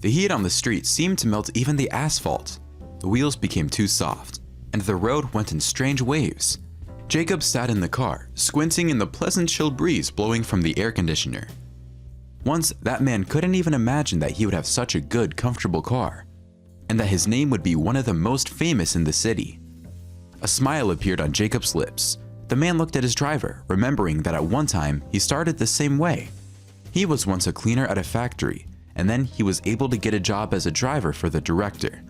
The heat on the street seemed to melt even the asphalt. The wheels became too soft, and the road went in strange waves. Jacob sat in the car, squinting in the pleasant chill breeze blowing from the air conditioner. Once, that man couldn't even imagine that he would have such a good, comfortable car, and that his name would be one of the most famous in the city. A smile appeared on Jacob's lips. The man looked at his driver, remembering that at one time he started the same way. He was once a cleaner at a factory, and then he was able to get a job as a driver for the director.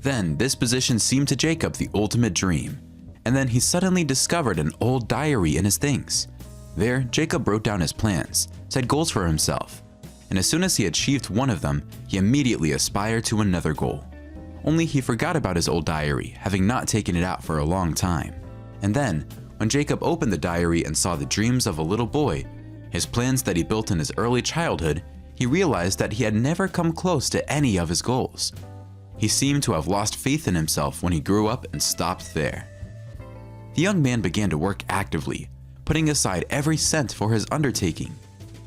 Then, this position seemed to Jacob the ultimate dream, and then he suddenly discovered an old diary in his things. There, Jacob wrote down his plans, set goals for himself, and as soon as he achieved one of them, he immediately aspired to another goal. Only he forgot about his old diary, having not taken it out for a long time. And then, when Jacob opened the diary and saw the dreams of a little boy, his plans that he built in his early childhood, he realized that he had never come close to any of his goals. He seemed to have lost faith in himself when he grew up and stopped there. The young man began to work actively, putting aside every cent for his undertaking.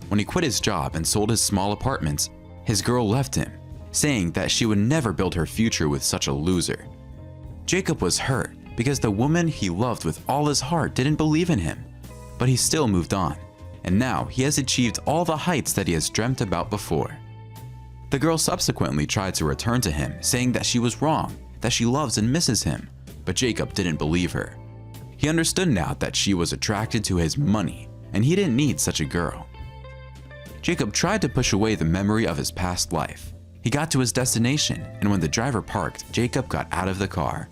When he quit his job and sold his small apartments, his girl left him, saying that she would never build her future with such a loser. Jacob was hurt because the woman he loved with all his heart didn't believe in him, but he still moved on, and now he has achieved all the heights that he has dreamt about before. The girl subsequently tried to return to him, saying that she was wrong, that she loves and misses him, but Jacob didn't believe her. He understood now that she was attracted to his money, and he didn't need such a girl. Jacob tried to push away the memory of his past life. He got to his destination, and when the driver parked, Jacob got out of the car.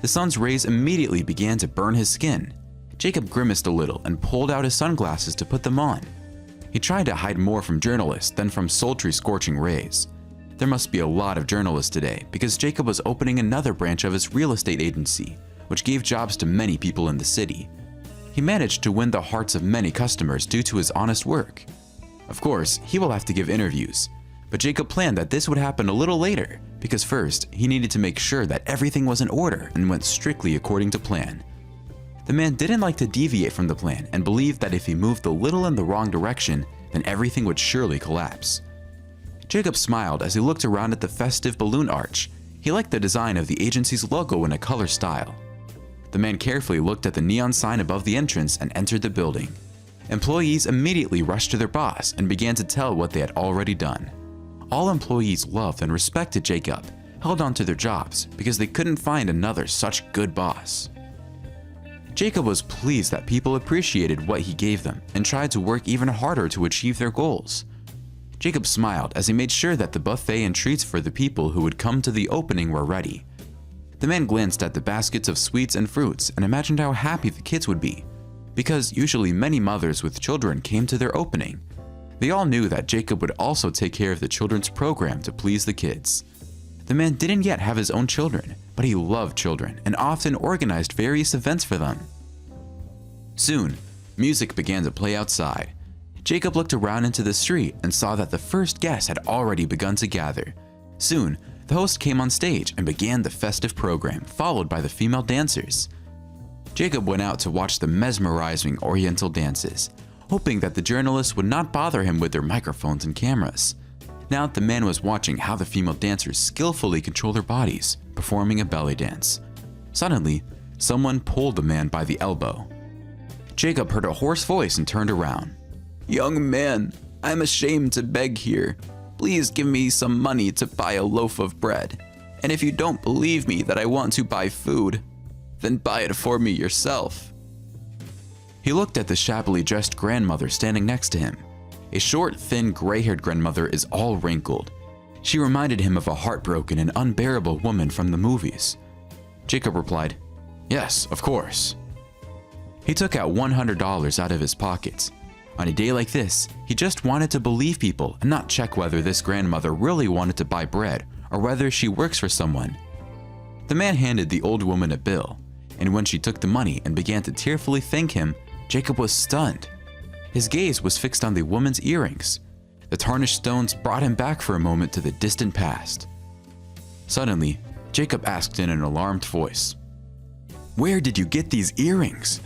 The sun's rays immediately began to burn his skin. Jacob grimaced a little and pulled out his sunglasses to put them on. He tried to hide more from journalists than from sultry, scorching rays. There must be a lot of journalists today because Jacob was opening another branch of his real estate agency, which gave jobs to many people in the city. He managed to win the hearts of many customers due to his honest work. Of course, he will have to give interviews, but Jacob planned that this would happen a little later because first, he needed to make sure that everything was in order and went strictly according to plan. The man didn't like to deviate from the plan and believed that if he moved a little in the wrong direction, then everything would surely collapse. Jacob smiled as he looked around at the festive balloon arch. He liked the design of the agency's logo in a color style. The man carefully looked at the neon sign above the entrance and entered the building. Employees immediately rushed to their boss and began to tell what they had already done. All employees loved and respected Jacob, held on to their jobs because they couldn't find another such good boss. Jacob was pleased that people appreciated what he gave them and tried to work even harder to achieve their goals. Jacob smiled as he made sure that the buffet and treats for the people who would come to the opening were ready. The man glanced at the baskets of sweets and fruits and imagined how happy the kids would be, because usually many mothers with children came to their opening. They all knew that Jacob would also take care of the children's program to please the kids. The man didn't yet have his own children, but he loved children and often organized various events for them. Soon, music began to play outside. Jacob looked around into the street and saw that the first guests had already begun to gather. Soon, the host came on stage and began the festive program, followed by the female dancers. Jacob went out to watch the mesmerizing Oriental dances, hoping that the journalists would not bother him with their microphones and cameras. Now the man was watching how the female dancers skillfully control their bodies, performing a belly dance. Suddenly, someone pulled the man by the elbow. Jacob heard a hoarse voice and turned around. "Young man, I'm ashamed to beg here. Please give me some money to buy a loaf of bread. And if you don't believe me that I want to buy food, then buy it for me yourself." He looked at the shabbily dressed grandmother standing next to him. A short, thin, gray-haired grandmother is all wrinkled. She reminded him of a heartbroken and unbearable woman from the movies. Jacob replied, "Yes, of course." He took out $100 out of his pockets. On a day like this, he just wanted to believe people and not check whether this grandmother really wanted to buy bread or whether she works for someone. The man handed the old woman a bill, and when she took the money and began to tearfully thank him, Jacob was stunned. His gaze was fixed on the woman's earrings. The tarnished stones brought him back for a moment to the distant past. Suddenly, Jacob asked in an alarmed voice, "Where did you get these earrings?"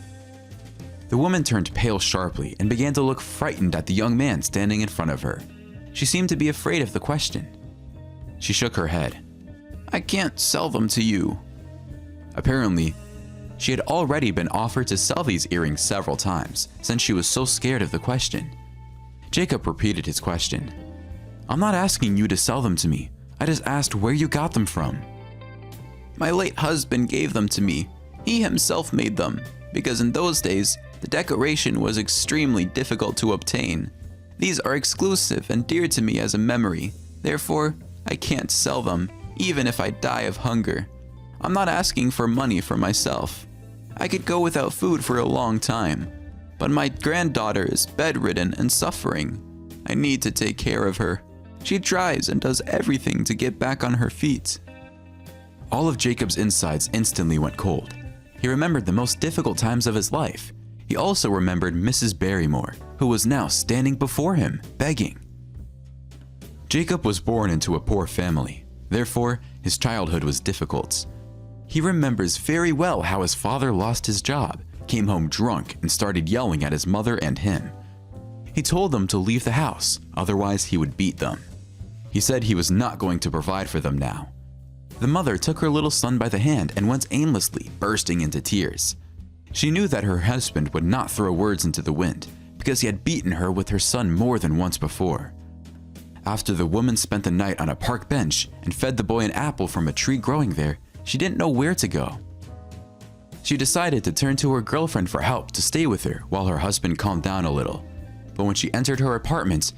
The woman turned pale sharply and began to look frightened at the young man standing in front of her. She seemed to be afraid of the question. She shook her head. "I can't sell them to you." Apparently, she had already been offered to sell these earrings several times since she was so scared of the question. Jacob repeated his question. "I'm not asking you to sell them to me. I just asked where you got them from." "My late husband gave them to me. He himself made them, because in those days, the decoration was extremely difficult to obtain. These are exclusive and dear to me as a memory. Therefore, I can't sell them, even if I die of hunger. I'm not asking for money for myself. I could go without food for a long time, but my granddaughter is bedridden and suffering. I need to take care of her. She tries and does everything to get back on her feet." All of Jacob's insides instantly went cold. He remembered the most difficult times of his life. He also remembered Mrs. Barrymore, who was now standing before him, begging. Jacob was born into a poor family. Therefore, his childhood was difficult. He remembers very well how his father lost his job, came home drunk, and started yelling at his mother and him. He told them to leave the house, otherwise he would beat them. He said he was not going to provide for them now. The mother took her little son by the hand and went aimlessly, bursting into tears. She knew that her husband would not throw words into the wind because he had beaten her with her son more than once before. After the woman spent the night on a park bench and fed the boy an apple from a tree growing there, she didn't know where to go. She decided to turn to her girlfriend for help to stay with her while her husband calmed down a little. But when she entered her apartment,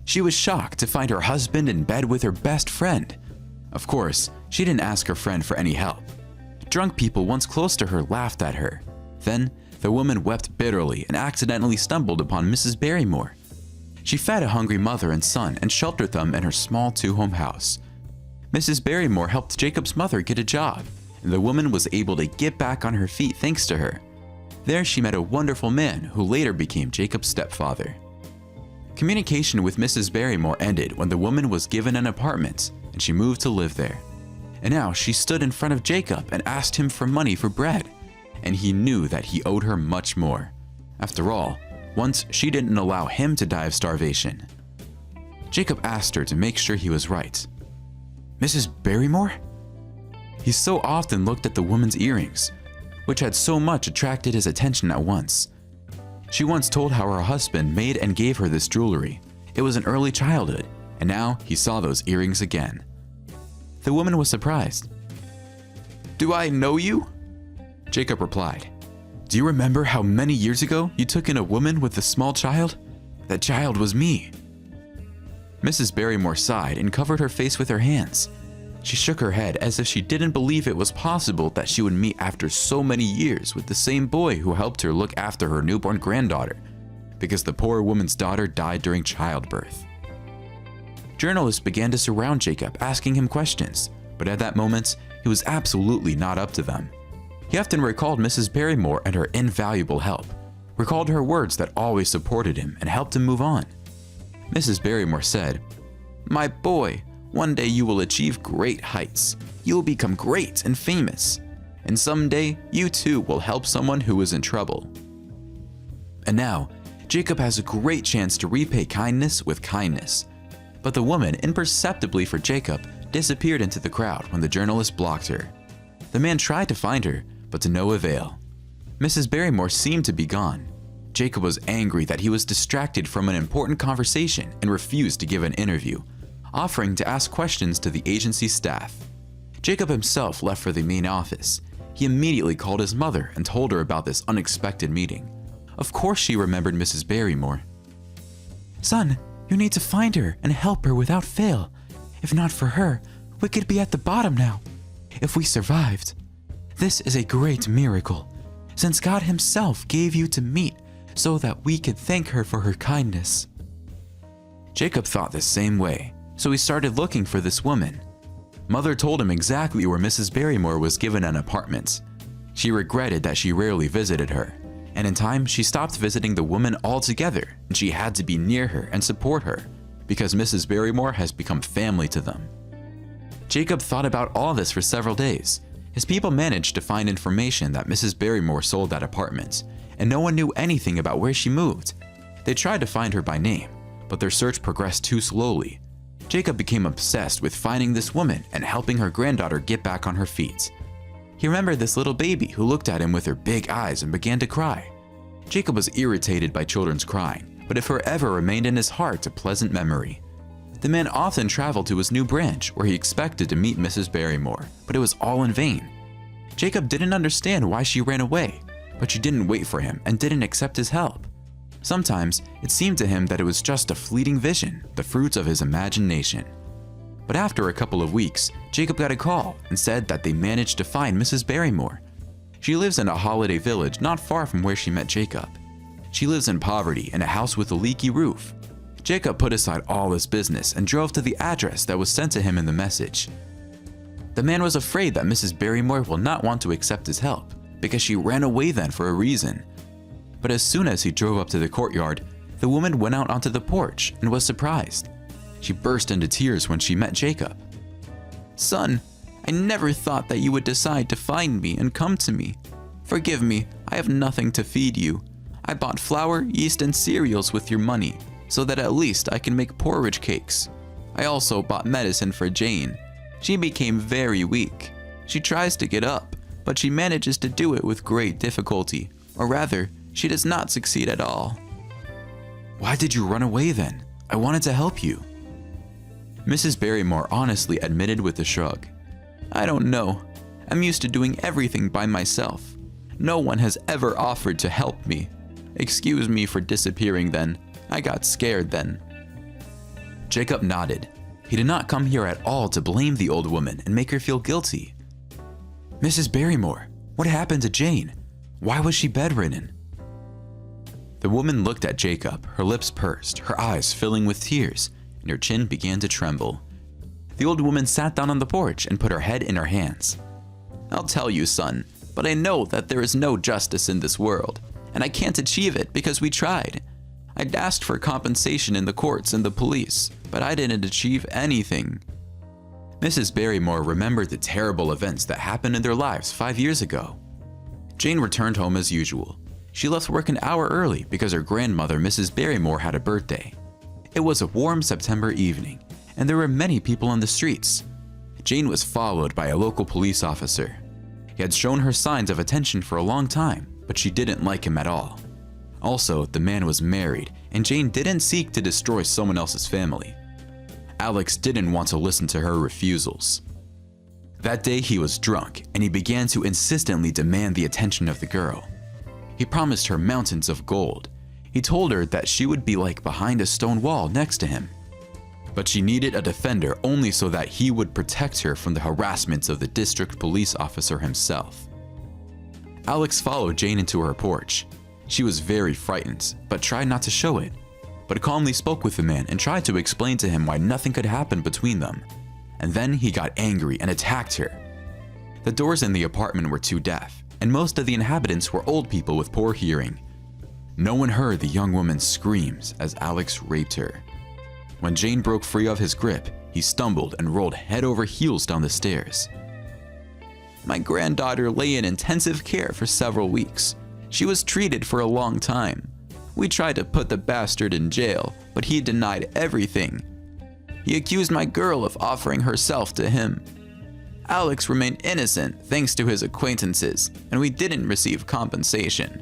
she was shocked to find her husband in bed with her best friend. Of course, she didn't ask her friend for any help. Drunk people once close to her laughed at her. Then, the woman wept bitterly and accidentally stumbled upon Mrs. Barrymore. She fed a hungry mother and son and sheltered them in her small two-home house. Mrs. Barrymore helped Jacob's mother get a job, and the woman was able to get back on her feet thanks to her. There she met a wonderful man who later became Jacob's stepfather. Communication with Mrs. Barrymore ended when the woman was given an apartment and she moved to live there. And now she stood in front of Jacob and asked him for money for bread, and he knew that he owed her much more. After all, once she didn't allow him to die of starvation. Jacob asked her to make sure he was right. "Mrs. Barrymore?" He so often looked at the woman's earrings, which had so much attracted his attention at once. She once told how her husband made and gave her this jewelry. It was an early childhood, and now he saw those earrings again. The woman was surprised. "Do I know you?" Jacob replied, "Do you remember how many years ago you took in a woman with a small child? That child was me." Mrs. Barrymore sighed and covered her face with her hands. She shook her head as if she didn't believe it was possible that she would meet after so many years with the same boy who helped her look after her newborn granddaughter, because the poor woman's daughter died during childbirth. Journalists began to surround Jacob, asking him questions, but at that moment, he was absolutely not up to them. He often recalled Mrs. Barrymore and her invaluable help, recalled her words that always supported him and helped him move on. Mrs. Barrymore said, "My boy, one day you will achieve great heights. You will become great and famous. And someday, you too will help someone who is in trouble." And now, Jacob has a great chance to repay kindness with kindness. But the woman, imperceptibly for Jacob, disappeared into the crowd when the journalist blocked her. The man tried to find her, but to no avail. Mrs. Barrymore seemed to be gone. Jacob was angry that he was distracted from an important conversation and refused to give an interview, offering to ask questions to the agency staff. Jacob himself left for the main office. He immediately called his mother and told her about this unexpected meeting. Of course she remembered Mrs. Barrymore. "Son, you need to find her and help her without fail. If not for her, we could be at the bottom now. If we survived. This is a great miracle, since God Himself gave you to meet so that we could thank her for her kindness." Jacob thought the same way, so he started looking for this woman. Mother told him exactly where Mrs. Barrymore was given an apartment. She regretted that she rarely visited her, and in time she stopped visiting the woman altogether, and she had to be near her and support her, because Mrs. Barrymore has become family to them. Jacob thought about all this for several days. His people managed to find information that Mrs. Barrymore sold that apartment, and no one knew anything about where she moved. They tried to find her by name, but their search progressed too slowly. Jacob became obsessed with finding this woman and helping her granddaughter get back on her feet. He remembered this little baby who looked at him with her big eyes and began to cry. Jacob was irritated by children's crying, but it forever remained in his heart a pleasant memory. The man often traveled to his new branch where he expected to meet Mrs. Barrymore, but it was all in vain. Jacob didn't understand why she ran away, but she didn't wait for him and didn't accept his help. Sometimes it seemed to him that it was just a fleeting vision, the fruits of his imagination. But after a couple of weeks, Jacob got a call and said that they managed to find Mrs. Barrymore. She lives in a holiday village not far from where she met Jacob. She lives in poverty in a house with a leaky roof. Jacob put aside all his business and drove to the address that was sent to him in the message. The man was afraid that Mrs. Barrymore will not want to accept his help because she ran away then for a reason. But as soon as he drove up to the courtyard, the woman went out onto the porch and was surprised. She burst into tears when she met Jacob. "Son, I never thought that you would decide to find me and come to me. Forgive me, I have nothing to feed you. I bought flour, yeast, and cereals with your money, so that at least I can make porridge cakes. I also bought medicine for Jane. She became very weak. She tries to get up, but she manages to do it with great difficulty, or rather, she does not succeed at all." "Why did you run away then? I wanted to help you." Mrs. Barrymore honestly admitted with a shrug. "I don't know. I'm used to doing everything by myself. No one has ever offered to help me. Excuse me for disappearing then. I got scared then." Jacob nodded. He did not come here at all to blame the old woman and make her feel guilty. "Mrs. Barrymore, what happened to Jane? Why was she bedridden?" The woman looked at Jacob, her lips pursed, her eyes filling with tears, and her chin began to tremble. The old woman sat down on the porch and put her head in her hands. "I'll tell you, son, but I know that there is no justice in this world, and I can't achieve it because we tried. I'd asked for compensation in the courts and the police, but I didn't achieve anything." Mrs. Barrymore remembered the terrible events that happened in their lives 5 years ago. Jane returned home as usual. She left work an hour early because her grandmother, Mrs. Barrymore, had a birthday. It was a warm September evening, and there were many people on the streets. Jane was followed by a local police officer. He had shown her signs of attention for a long time, but she didn't like him at all. Also, the man was married, and Jane didn't seek to destroy someone else's family. Alex didn't want to listen to her refusals. That day he was drunk, and he began to insistently demand the attention of the girl. He promised her mountains of gold. He told her that she would be like behind a stone wall next to him. But she needed a defender only so that he would protect her from the harassments of the district police officer himself. Alex followed Jane into her porch. She was very frightened, but tried not to show it, but calmly spoke with the man and tried to explain to him why nothing could happen between them. And then he got angry and attacked her. The doors in the apartment were too deaf, and most of the inhabitants were old people with poor hearing. No one heard the young woman's screams as Alex raped her. When Jane broke free of his grip, he stumbled and rolled head over heels down the stairs. "My granddaughter lay in intensive care for several weeks. She was treated for a long time. We tried to put the bastard in jail, but he denied everything. He accused my girl of offering herself to him. Alex remained innocent thanks to his acquaintances, and we didn't receive compensation.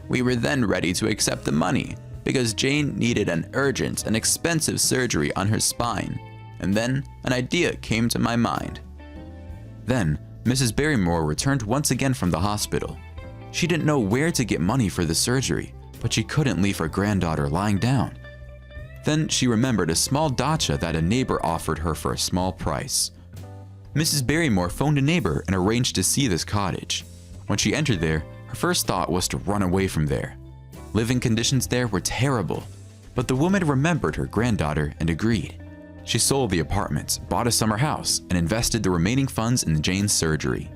We were then ready to accept the money because Jane needed an urgent and expensive surgery on her spine, and then an idea came to my mind." Then, Mrs. Barrymore returned once again from the hospital. She didn't know where to get money for the surgery, but she couldn't leave her granddaughter lying down. Then she remembered a small dacha that a neighbor offered her for a small price. Mrs. Barrymore phoned a neighbor and arranged to see this cottage. When she entered there, her first thought was to run away from there. Living conditions there were terrible, but the woman remembered her granddaughter and agreed. She sold the apartment, bought a summer house, and invested the remaining funds in Jane's surgery.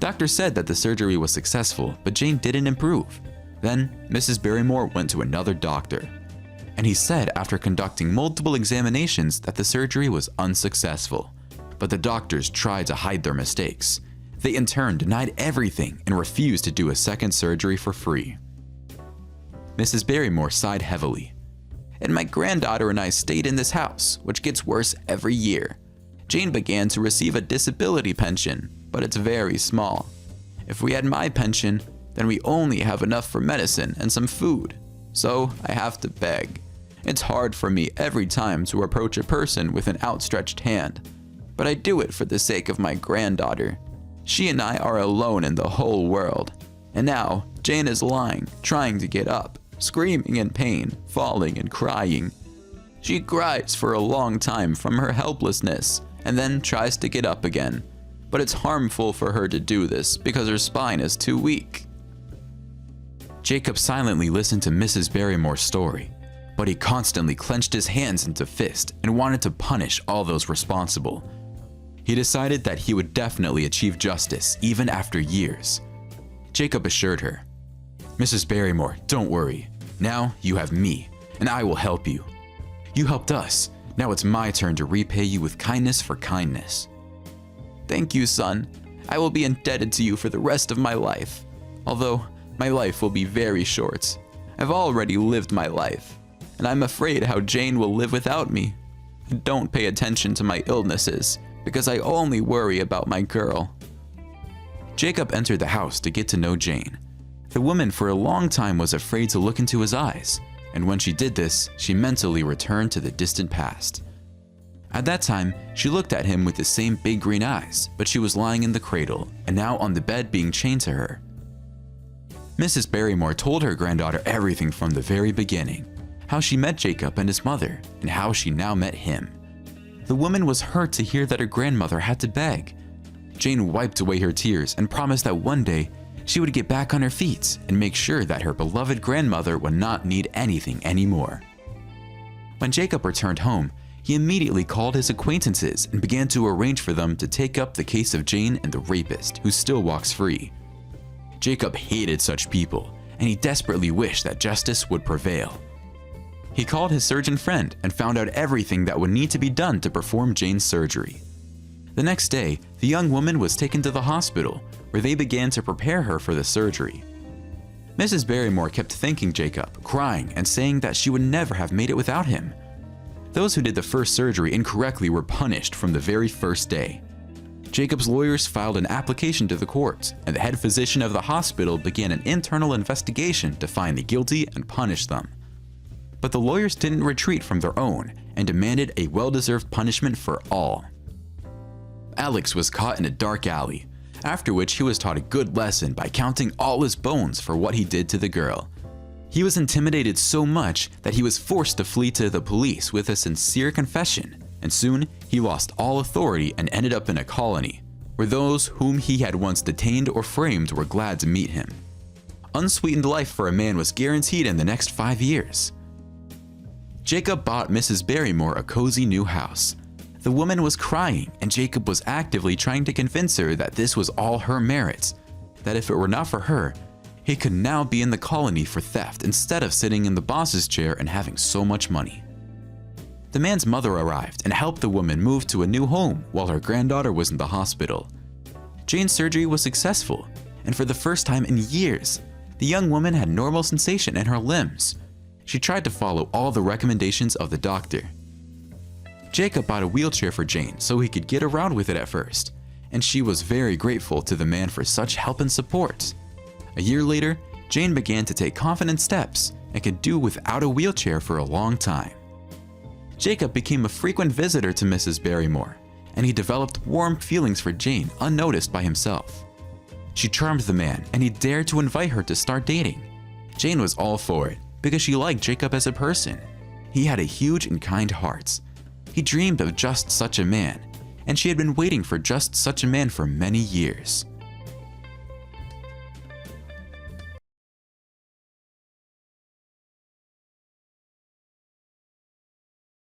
Doctors said that the surgery was successful, but Jane didn't improve. Then, Mrs. Barrymore went to another doctor, and he said after conducting multiple examinations that the surgery was unsuccessful. But the doctors tried to hide their mistakes. They in turn denied everything and refused to do a second surgery for free. Mrs. Barrymore sighed heavily. and my granddaughter and I stayed in this house, which gets worse every year. Jane began to receive a disability pension, but it's very small. If we had my pension, then we only have enough for medicine and some food. So I have to beg. It's hard for me every time to approach a person with an outstretched hand, but I do it for the sake of my granddaughter. She and I are alone in the whole world. And now, Jane is lying, trying to get up, screaming in pain, falling and crying. She cries for a long time from her helplessness, and then tries to get up again. But it's harmful for her to do this because her spine is too weak. Jacob silently listened to Mrs. Barrymore's story, but he constantly clenched his hands into fist and wanted to punish all those responsible. He decided that he would definitely achieve justice even after years. Jacob assured her, "Mrs. Barrymore, don't worry. Now you have me, and I will help you. You helped us. Now it's my turn to repay you with kindness for kindness." "Thank you, son. I will be indebted to you for the rest of my life. Although, my life will be very short. I've already lived my life, and I'm afraid how Jane will live without me. Don't pay attention to my illnesses, because I only worry about my girl." Jacob entered the house to get to know Jane. The woman for a long time was afraid to look into his eyes, and when she did this, she mentally returned to the distant past. At that time, she looked at him with the same big green eyes, but she was lying in the cradle, and now on the bed being chained to her. Mrs. Barrymore told her granddaughter everything from the very beginning, how she met Jacob and his mother, and how she now met him. The woman was hurt to hear that her grandmother had to beg. Jane wiped away her tears and promised that one day she would get back on her feet and make sure that her beloved grandmother would not need anything anymore. When Jacob returned home, he immediately called his acquaintances and began to arrange for them to take up the case of Jane and the rapist, who still walks free. Jacob hated such people, and he desperately wished that justice would prevail. He called his surgeon friend and found out everything that would need to be done to perform Jane's surgery. The next day, the young woman was taken to the hospital, where they began to prepare her for the surgery. Mrs. Barrymore kept thanking Jacob, crying and saying that she would never have made it without him. Those who did the first surgery incorrectly were punished from the very first day. Jacob's lawyers filed an application to the court, and the head physician of the hospital began an internal investigation to find the guilty and punish them. But the lawyers didn't retreat from their own and demanded a well-deserved punishment for all. Alex was caught in a dark alley, after which he was taught a good lesson by counting all his bones for what he did to the girl. He was intimidated so much that he was forced to flee to the police with a sincere confession, and soon he lost all authority and ended up in a colony, where those whom he had once detained or framed were glad to meet him. Unsweetened life for a man was guaranteed in the next 5 years. Jacob bought Mrs. Barrymore a cozy new house. The woman was crying, and Jacob was actively trying to convince her that this was all her merit, that if it were not for her, he could now be in the colony for theft instead of sitting in the boss's chair and having so much money. The man's mother arrived and helped the woman move to a new home while her granddaughter was in the hospital. Jane's surgery was successful, and for the first time in years, the young woman had normal sensation in her limbs. She tried to follow all the recommendations of the doctor. Jacob bought a wheelchair for Jane so he could get around with it at first, and she was very grateful to the man for such help and support. A year later, Jane began to take confident steps and could do without a wheelchair for a long time. Jacob became a frequent visitor to Mrs. Barrymore, and he developed warm feelings for Jane unnoticed by himself. She charmed the man, and he dared to invite her to start dating. Jane was all for it because she liked Jacob as a person. He had a huge and kind heart. He dreamed of just such a man, and she had been waiting for just such a man for many years.